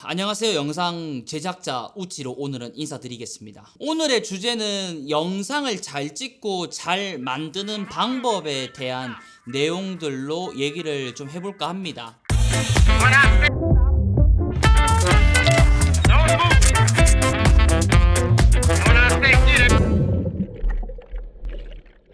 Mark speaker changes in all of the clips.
Speaker 1: 안녕하세요. 영상 제작자 우찌로 오늘은 인사드리겠습니다. 오늘의 주제는 영상을 잘 찍고 잘 만드는 방법에 대한 내용들로 얘기를 좀 해볼까 합니다.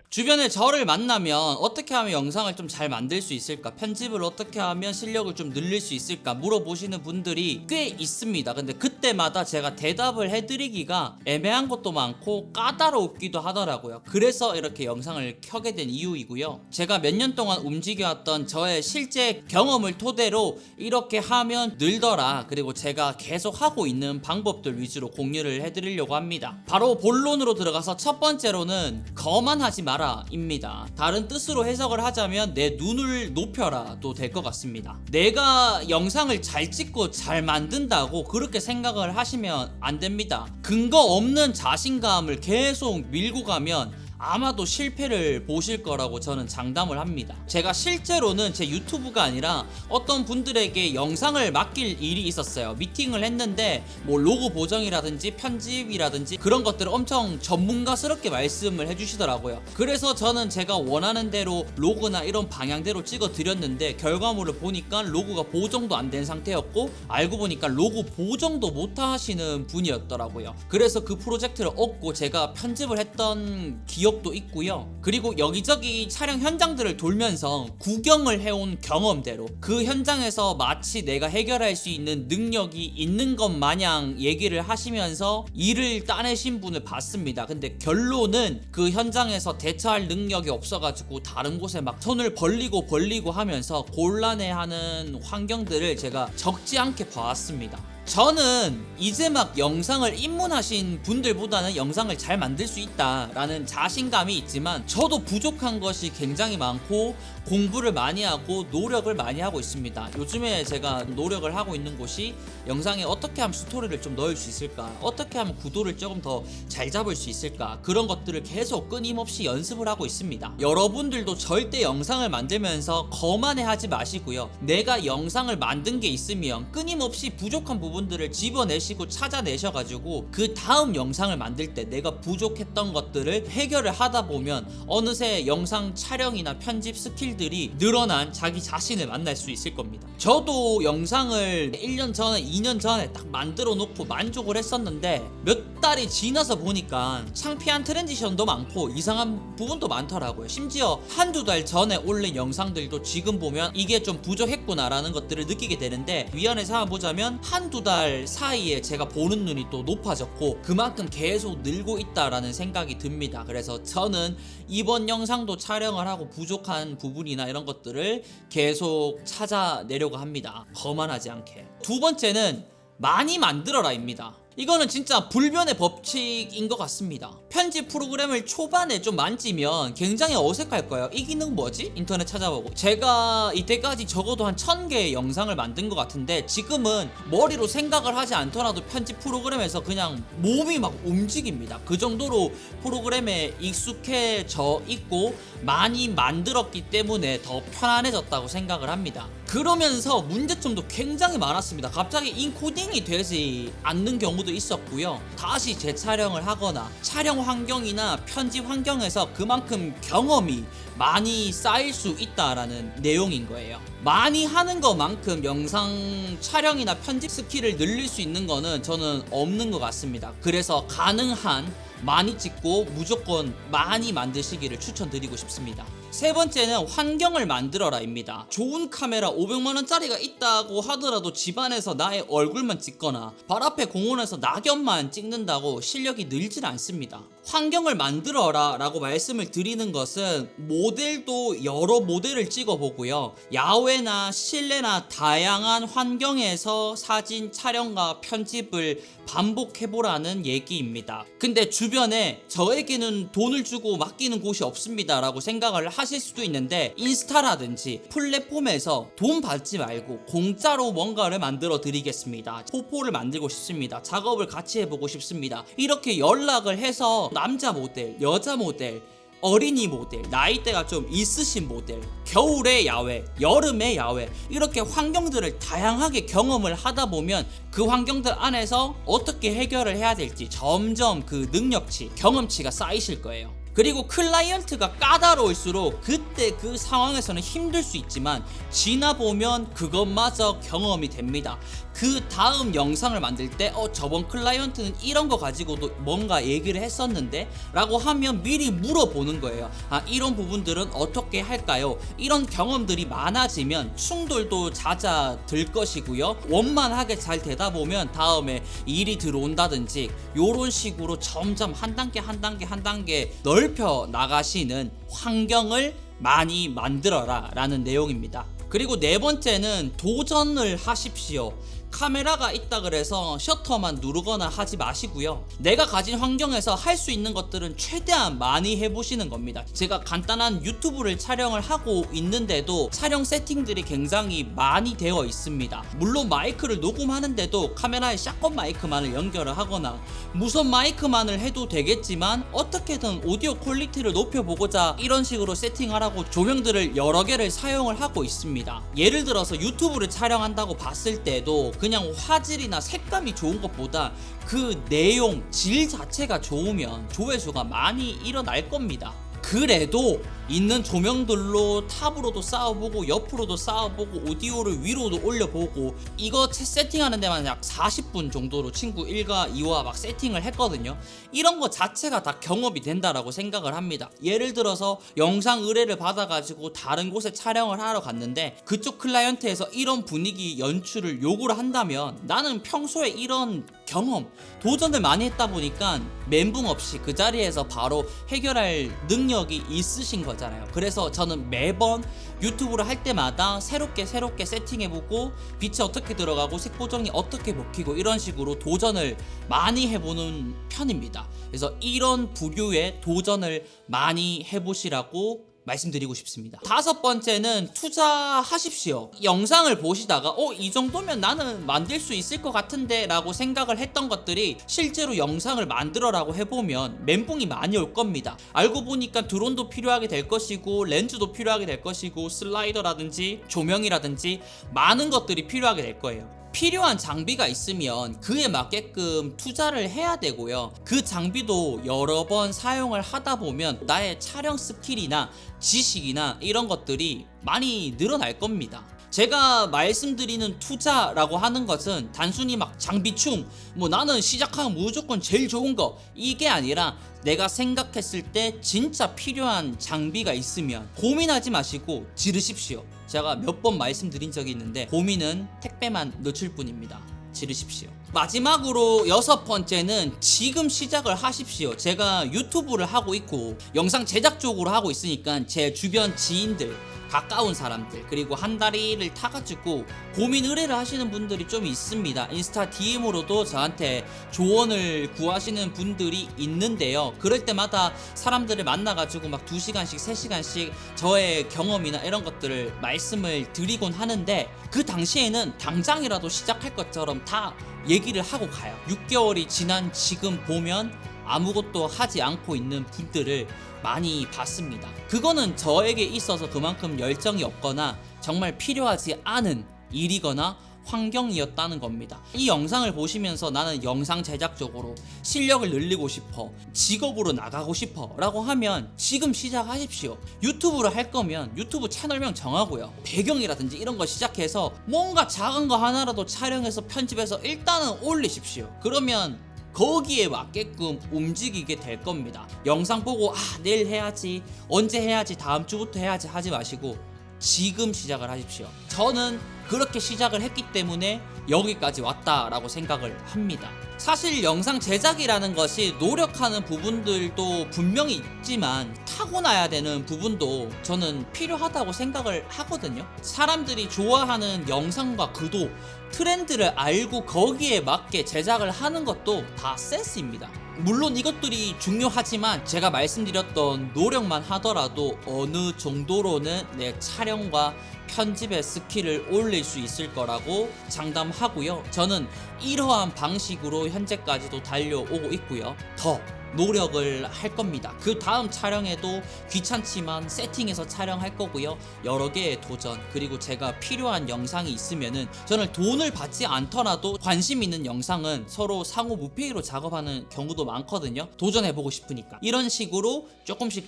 Speaker 1: 주변에 저를 만나면 어떻게 하면 영상을 좀 잘 만들 수 있을까, 편집을 어떻게 하면 실력을 좀 늘릴 수 있을까 물어보시는 분들이 꽤 있습니다. 근데 그때마다 제가 대답을 해드리기가 애매한 것도 많고 까다롭기도 하더라고요. 그래서 이렇게 영상을 켜게 된 이유이고요. 제가 몇 년 동안 움직여왔던 저의 실제 경험을 토대로 이렇게 하면 늘더라, 그리고 제가 계속 하고 있는 방법들 위주로 공유를 해드리려고 합니다. 바로 본론으로 들어가서 첫 번째로는 거만하지 마라 입니다. 다른 뜻으로 해석을 하자면 내 눈을 높여라도 될 것 같습니다. 내가 영상을 잘 찍고 잘 만든다고 그렇게 생각을 하시면 안 됩니다. 근거 없는 자신감을 계속 밀고 가면 아마도 실패를 보실 거라고 저는 장담을 합니다. 제가 실제로는 제 유튜브가 아니라 어떤 분들에게 영상을 맡길 일이 있었어요. 미팅을 했는데 뭐 로고 보정이라든지 편집이라든지 그런 것들을 엄청 전문가스럽게 말씀을 해주시더라고요. 그래서 저는 제가 원하는 대로 로고나 이런 방향대로 찍어 드렸는데 결과물을 보니까 로고가 보정도 안 된 상태였고, 알고 보니까 로고 보정도 못 하시는 분이었더라고요. 그래서 그 프로젝트를 얻고 제가 편집을 했던 기억도 있고요. 그리고 여기저기 촬영 현장들을 돌면서 구경을 해온 경험대로 그 현장에서 마치 내가 해결할 수 있는 능력이 있는 것 마냥 얘기를 하시면서 일을 따내신 분을 봤습니다. 근데 결론은 그 현장에서 대처할 능력이 없어가지고 다른 곳에 막 손을 벌리고 하면서 곤란해하는 환경들을 제가 적지 않게 봐왔습니다. 저는 이제 막 영상을 입문하신 분들보다는 영상을 잘 만들 수 있다라는 자신감이 있지만, 저도 부족한 것이 굉장히 많고 공부를 많이 하고 노력을 많이 하고 있습니다. 요즘에 제가 노력을 하고 있는 곳이 영상에 어떻게 하면 스토리를 좀 넣을 수 있을까, 어떻게 하면 구도를 조금 더 잘 잡을 수 있을까, 그런 것들을 계속 끊임없이 연습을 하고 있습니다. 여러분들도 절대 영상을 만들면서 거만해하지 마시고요. 내가 영상을 만든 게 있으면 끊임없이 부족한 부분들을 집어내시고 찾아내셔가지고 그 다음 영상을 만들 때 내가 부족했던 것들을 해결을 하다 보면 어느새 영상 촬영이나 편집 스킬들이 늘어난 자기 자신을 만날 수 있을 겁니다. 저도 영상을 1년 전에 2년 전에 딱 만들어 놓고 만족을 했었는데 몇 달이 지나서 보니까 창피한 트랜지션도 많고 이상한 부분도 많더라고요. 심지어 한두 달 전에 올린 영상들도 지금 보면 이게 좀 부족했구나 라는 것들을 느끼게 되는데, 위안을 삼아보자면 한두 달 사이에 제가 보는 눈이 또 높아졌고 그만큼 계속 늘고 있다라는 생각이 듭니다. 그래서 저는 이번 영상도 촬영을 하고 부족한 부분이나 이런 것들을 계속 찾아내려고 합니다. 거만하지 않게. 두 번째는 많이 만들어라입니다. 이거는 진짜 불변의 법칙인 것 같습니다. 편집 프로그램을 초반에 좀 만지면 굉장히 어색할 거예요. 이 기능 뭐지? 인터넷 찾아보고. 제가 이때까지 적어도 한 1000개의 영상을 만든 것 같은데 지금은 머리로 생각을 하지 않더라도 편집 프로그램에서 그냥 몸이 막 움직입니다. 그 정도로 프로그램에 익숙해져 있고 많이 만들었기 때문에 더 편안해졌다고 생각을 합니다. 그러면서 문제점도 굉장히 많았습니다. 갑자기 인코딩이 되지 않는 경우도 있었고요. 다시 재촬영을 하거나 촬영 환경이나 편집 환경에서 그만큼 경험이 많이 쌓일 수 있다라는 내용인 거예요. 많이 하는 것만큼 영상 촬영이나 편집 스킬을 늘릴 수 있는 거는 저는 없는 것 같습니다. 그래서 가능한 많이 찍고 무조건 많이 만드시기를 추천드리고 싶습니다. 세 번째는 환경을 만들어라입니다. 좋은 카메라 500만원짜리가 있다고 하더라도 집안에서 나의 얼굴만 찍거나 발 앞에 공원에서 낙엽만 찍는다고 실력이 늘질 않습니다. 환경을 만들어라 라고 말씀을 드리는 것은 모델도 여러 모델을 찍어보고요. 야외나 실내나 다양한 환경에서 사진 촬영과 편집을 반복해보라는 얘기입니다. 근데 주변에 저에게는 돈을 주고 맡기는 곳이 없습니다 라고 생각을 하실 수도 있는데, 인스타라든지 플랫폼에서 돈 받지 말고 공짜로 뭔가를 만들어 드리겠습니다, 포포를 만들고 싶습니다, 작업을 같이 해보고 싶습니다, 이렇게 연락을 해서 남자 모델, 여자 모델 어린이 모델, 나이대가 좀 있으신 모델, 겨울의 야외, 여름의 야외, 이렇게 환경들을 다양하게 경험을 하다 보면 그 환경들 안에서 어떻게 해결을 해야 될지 점점 그 능력치, 경험치가 쌓이실 거예요. 그리고 클라이언트가 까다로울수록 그때 그 상황에서는 힘들 수 있지만 지나보면 그것마저 경험이 됩니다. 그 다음 영상을 만들 때 저번 클라이언트는 이런 거 가지고도 뭔가 얘기를 했었는데 라고 하면 미리 물어보는 거예요. 이런 부분들은 어떻게 할까요? 이런 경험들이 많아지면 충돌도 잦아들 것이고요. 원만하게 잘 되다 보면 다음에 일이 들어온다든지 요런 식으로 점점 한 단계 넓혀 나가시는 환경을 많이 만들어라 라는 내용입니다. 그리고 네 번째는 도전을 하십시오. 카메라가 있다 그래서 셔터만 누르거나 하지 마시고요. 내가 가진 환경에서 할 수 있는 것들은 최대한 많이 해보시는 겁니다. 제가 간단한 유튜브를 촬영을 하고 있는데도 촬영 세팅들이 굉장히 많이 되어 있습니다. 물론 마이크를 녹음하는데도 카메라에 샷건 마이크만을 연결을 하거나 무선 마이크만을 해도 되겠지만 어떻게든 오디오 퀄리티를 높여보고자 이런 식으로 세팅하라고 조명들을 여러 개를 사용을 하고 있습니다. 예를 들어서 유튜브를 촬영한다고 봤을 때도 그냥 화질이나 색감이 좋은 것보다 그 내용, 질 자체가 좋으면 조회수가 많이 일어날 겁니다. 그래도 있는 조명들로 탑으로도 쌓아보고 옆으로도 쌓아보고 오디오를 위로도 올려보고 이거 세팅하는 데만 약 40분 정도로 친구 1과 2와 막 세팅을 했거든요. 이런 거 자체가 다 경험이 된다라고 생각을 합니다. 예를 들어서 영상 의뢰를 받아가지고 다른 곳에 촬영을 하러 갔는데 그쪽 클라이언트에서 이런 분위기 연출을 요구를 한다면 나는 평소에 이런 경험, 도전을 많이 했다 보니까 멘붕 없이 그 자리에서 바로 해결할 능력이 있으신 거잖아요. 그래서 저는 매번 유튜브를 할 때마다 새롭게 세팅해보고 빛이 어떻게 들어가고 색 보정이 어떻게 먹히고 이런 식으로 도전을 많이 해보는 편입니다. 그래서 이런 부류의 도전을 많이 해보시라고 말씀드리고 싶습니다. 다섯 번째는 투자하십시오. 영상을 보시다가 이 정도면 나는 만들 수 있을 것 같은데 라고 생각을 했던 것들이 실제로 영상을 만들어라고 해보면 멘붕이 많이 올 겁니다. 알고 보니까 드론도 필요하게 될 것이고 렌즈도 필요하게 될 것이고 슬라이더라든지 조명이라든지 많은 것들이 필요하게 될 거예요. 필요한 장비가 있으면 그에 맞게끔 투자를 해야 되고요. 그 장비도 여러 번 사용을 하다 보면 나의 촬영 스킬이나 지식이나 이런 것들이 많이 늘어날 겁니다. 제가 말씀드리는 투자라고 하는 것은 단순히 막 장비충, 나는 시작하면 무조건 제일 좋은 거 이게 아니라 내가 생각했을 때 진짜 필요한 장비가 있으면 고민하지 마시고 지르십시오. 제가 몇 번 말씀드린 적이 있는데 고민은 택배만 늦출 뿐입니다. 지르십시오. 마지막으로 여섯 번째는 지금 시작을 하십시오. 제가 유튜브를 하고 있고 영상 제작 쪽으로 하고 있으니까 제 주변 지인들, 가까운 사람들, 그리고 한 다리를 타가지고 고민 의뢰를 하시는 분들이 좀 있습니다. 인스타 DM으로도 저한테 조언을 구하시는 분들이 있는데요. 그럴 때마다 사람들을 만나가지고 막 2시간씩 3시간씩 저의 경험이나 이런 것들을 말씀을 드리곤 하는데 그 당시에는 당장이라도 시작할 것처럼 다 얘기를 하고 가요. 6개월이 지난 지금 보면 아무것도 하지 않고 있는 분들을 많이 봤습니다. 그거는 저에게 있어서 그만큼 열정이 없거나 정말 필요하지 않은 일이거나 환경이었다는 겁니다. 이 영상을 보시면서 나는 영상 제작 쪽으로 실력을 늘리고 싶어, 직업으로 나가고 싶어 라고 하면 지금 시작하십시오. 유튜브를 할 거면 유튜브 채널명 정하고요, 배경이라든지 이런 거 시작해서 뭔가 작은 거 하나라도 촬영해서 편집해서 일단은 올리십시오. 그러면 거기에 맞게끔 움직이게 될 겁니다. 영상 보고 내일 해야지, 언제 해야지, 다음 주부터 해야지 하지 마시고 지금 시작을 하십시오. 저는 그렇게 시작을 했기 때문에 여기까지 왔다라고 생각을 합니다. 사실 영상 제작이라는 것이 노력하는 부분들도 분명히 있지만 타고나야 되는 부분도 저는 필요하다고 생각을 하거든요. 사람들이 좋아하는 영상과 구도, 트렌드를 알고 거기에 맞게 제작을 하는 것도 다 센스입니다. 물론 이것들이 중요하지만 제가 말씀드렸던 노력만 하더라도 어느 정도로는 내 촬영과 편집의 스킬을 올릴 수 있을 거라고 장담하고요. 저는 이러한 방식으로 현재까지도 달려오고 있고요. 더 노력을 할 겁니다. 그 다음 촬영에도 귀찮지만 세팅해서 촬영할 거고요. 여러 개의 도전, 그리고 제가 필요한 영상이 있으면은 저는 돈을 받지 않더라도 관심 있는 영상은 서로 상호 무페이로 작업하는 경우도 많거든요. 도전해보고 싶으니까. 이런 식으로 조금씩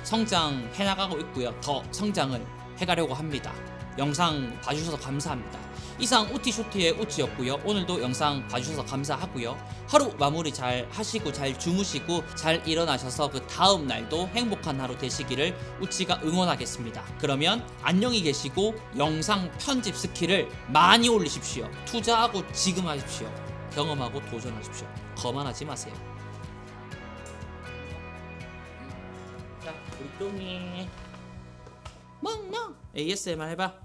Speaker 1: 성장해 나가고 있고요. 더 성장을 해가려고 합니다. 영상 봐주셔서 감사합니다. 이상 우티쇼티의 우치였고요. 오늘도 영상 봐주셔서 감사하고요. 하루 마무리 잘 하시고 잘 주무시고 잘 일어나셔서 그 다음 날도 행복한 하루 되시기를 우치가 응원하겠습니다. 그러면 안녕히 계시고 영상 편집 스킬을 많이 올리십시오. 투자하고 지금 하십시오. 경험하고 도전하십시오. 거만하지 마세요. 자, 우리 똥이 멍멍 ASMR 해봐.